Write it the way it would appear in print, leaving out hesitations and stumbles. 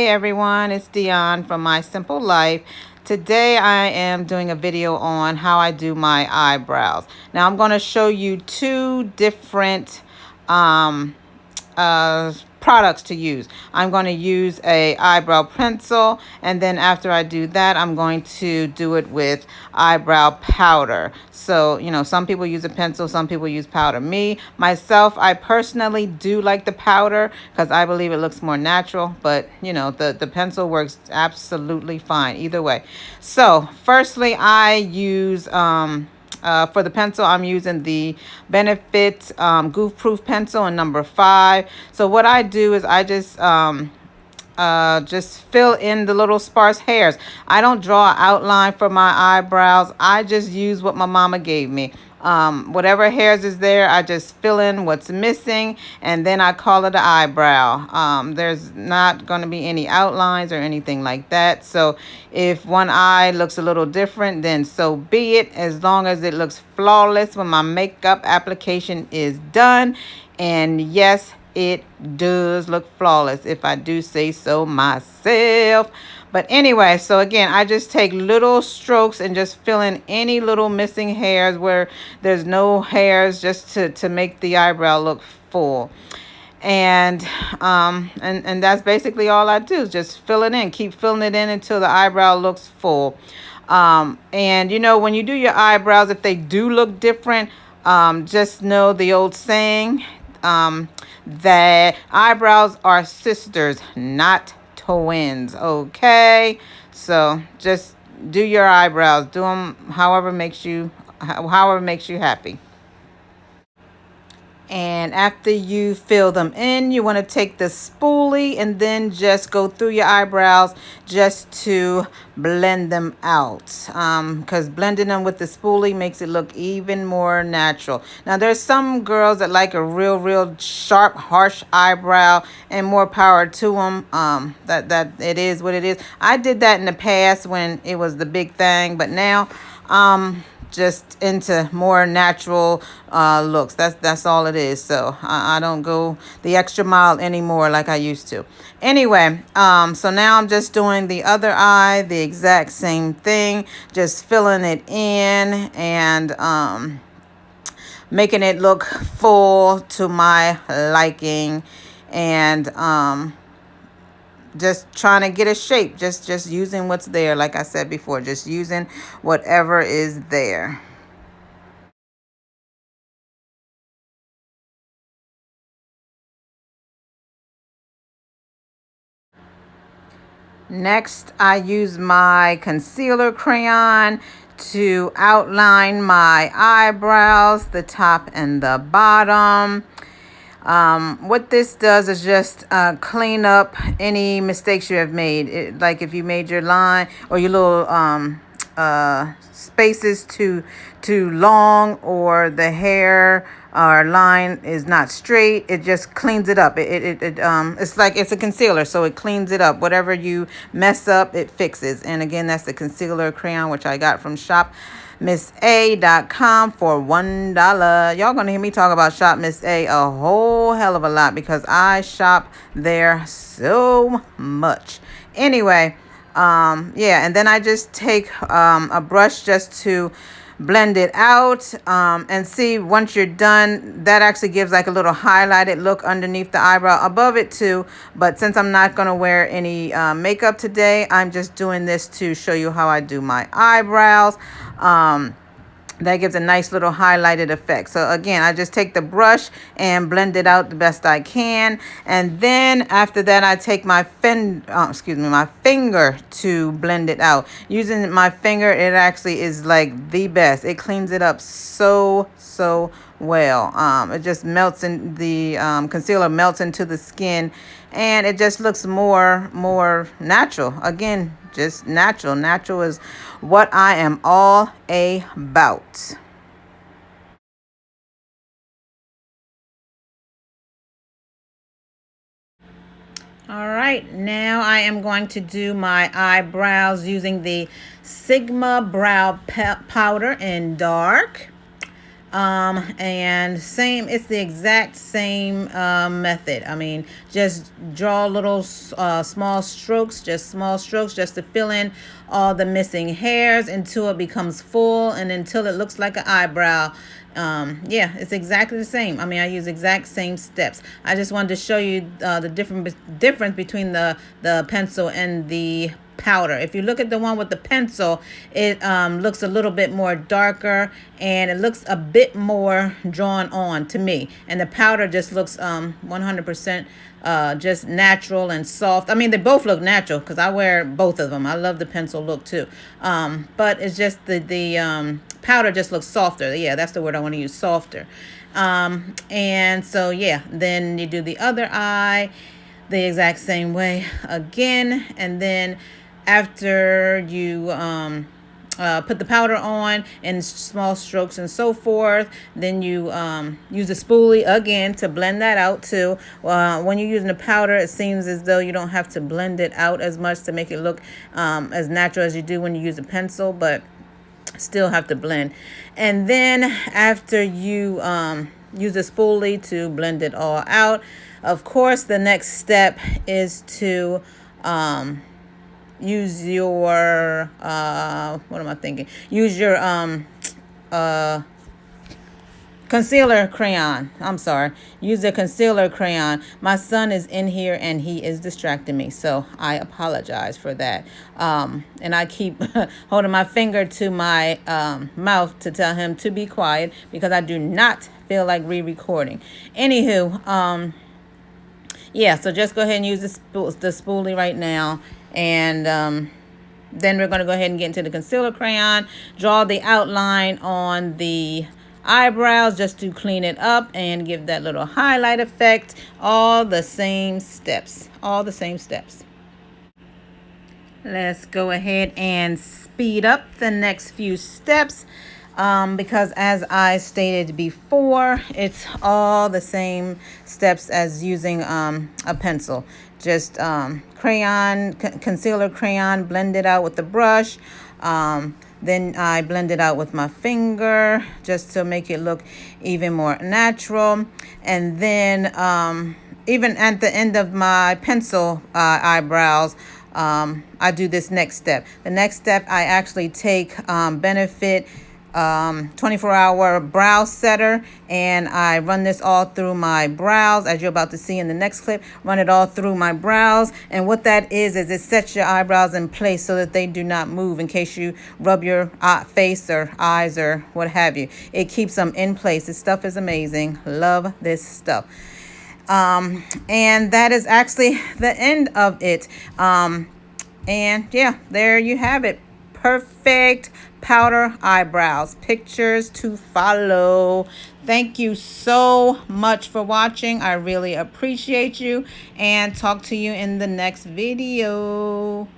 everyone, it's Dionne from My Simple Life. Today I am doing a video on how I do my eyebrows. Now I'm going to show you two different products to use. I'm going to use a eyebrow pencil, and then after I do that, I'm going to do it with eyebrow powder. So, you know, some people use a pencil, some people use powder. Myself, I personally do like the powder because I believe it looks more natural, but you know, the pencil works absolutely fine either way. So, firstly, I use for the pencil, I'm using the Benefit Goof Proof pencil in number 5. So what I do is I just fill in the little sparse hairs. I don't draw an outline for my eyebrows. I just use what my mama gave me. Whatever hairs is there, I just fill in what's missing, and then I call it an eyebrow. There's not going to be any outlines or anything like that. So if one eye looks a little different, then so be it, as long as it looks flawless when my makeup application is done. And yes, it does look flawless, if I do say so myself. But anyway, so again, I just take little strokes and just fill in any little missing hairs where there's no hairs, just to make the eyebrow look full. And that's basically all I do, is just fill it in, keep filling it in until the eyebrow looks full. And you know, when you do your eyebrows, if they do look different, just know the old saying, that eyebrows are sisters, not twins. Okay, so just do your eyebrows, do them however makes you happy. And after you fill them in, you want to take the spoolie and then just go through your eyebrows just to blend them out. Because blending them with the spoolie makes it look even more natural. Now, there's some girls that like a real sharp, harsh eyebrow, and more power to them. That it is what it is. I did that in the past when it was the big thing, but now, just into more natural looks. That's all it is. So I don't go the extra mile anymore like I used to. Anyway, so now I'm just doing the other eye, the exact same thing, just filling it in and making it look full to my liking, and just trying to get a shape, just using what's there. Like I said before, just using whatever is there. Next, I use my concealer crayon to outline my eyebrows, the top and the bottom. What this does is just clean up any mistakes you have made. Like if you made your line or your little spaces too long, or the hair or line is not straight, it just cleans it up. It's like it's a concealer, so it cleans it up. Whatever you mess up, it fixes. And again, that's the concealer crayon, which I got from shopmissa.com for $1. Y'all gonna hear me talk about Shop Miss A a whole hell of a lot because I shop there so much. Anyway, yeah, and then I just take a brush just to blend it out, and see, once you're done, that actually gives like a little highlighted look underneath the eyebrow, above it too. But since I'm not going to wear any makeup today, I'm just doing this to show you how I do my eyebrows. That gives a nice little highlighted effect. So again, I just take the brush and blend it out the best I can. And then after that, I take my finger to blend it out. Using my finger, it actually is like the best. It cleans it up so well. It just melts in the concealer, melts into the skin, and it just looks more natural. Again, just natural. Natural is what I am all about. All right, now I am going to do my eyebrows using the Sigma Brow Powder in dark. And same, it's the exact same method. I mean, just draw little small strokes, just to fill in all the missing hairs until it becomes full and until it looks like an eyebrow. Yeah, it's exactly the same. I mean, I use exact same steps. I just wanted to show you the difference between the pencil and the powder. If you look at the one with the pencil, it looks a little bit more darker and it looks a bit more drawn on to me. And the powder just looks 100% just natural and soft. I mean, they both look natural because I wear both of them. I love the pencil look too. But it's just the powder just looks softer. Yeah, that's the word I want to use, softer. And so yeah, then you do the other eye the exact same way again, and then after you put the powder on in small strokes and so forth, then you use a spoolie again to blend that out too. When you're using the powder, it seems as though you don't have to blend it out as much to make it look as natural as you do when you use a pencil, but still have to blend. And then after you use a spoolie to blend it all out, of course the next step is to use your what am I thinking? Use your concealer crayon. I'm sorry. Use a concealer crayon. My son is in here and he is distracting me, so I apologize for that. And I keep holding my finger to my mouth to tell him to be quiet because I do not feel like re-recording. Anywho, yeah, so just go ahead and use the spoolie right now. And then we're going to go ahead and get into the concealer crayon. Draw the outline on the eyebrows just to clean it up and give that little highlight effect. All the same steps. All the same steps. Let's go ahead and speed up the next few steps. Because as I stated before, it's all the same steps as using a pencil. Just concealer crayon, blend it out with the brush. Then I blend it out with my finger just to make it look even more natural. And then even at the end of my pencil eyebrows, I do this next step. The next step, I actually take Benefit 24-hour brow setter, and I run this all through my brows, as you're about to see in the next clip. Run it all through my brows, and what that is it sets your eyebrows in place so that they do not move in case you rub your face or eyes or what have you. It keeps them in place. This stuff is amazing. Love this stuff. And that is actually the end of it. And yeah, there you have it. Perfect powder eyebrows. Pictures to follow. Thank you so much for watching. I really appreciate you, and talk to you in the next video.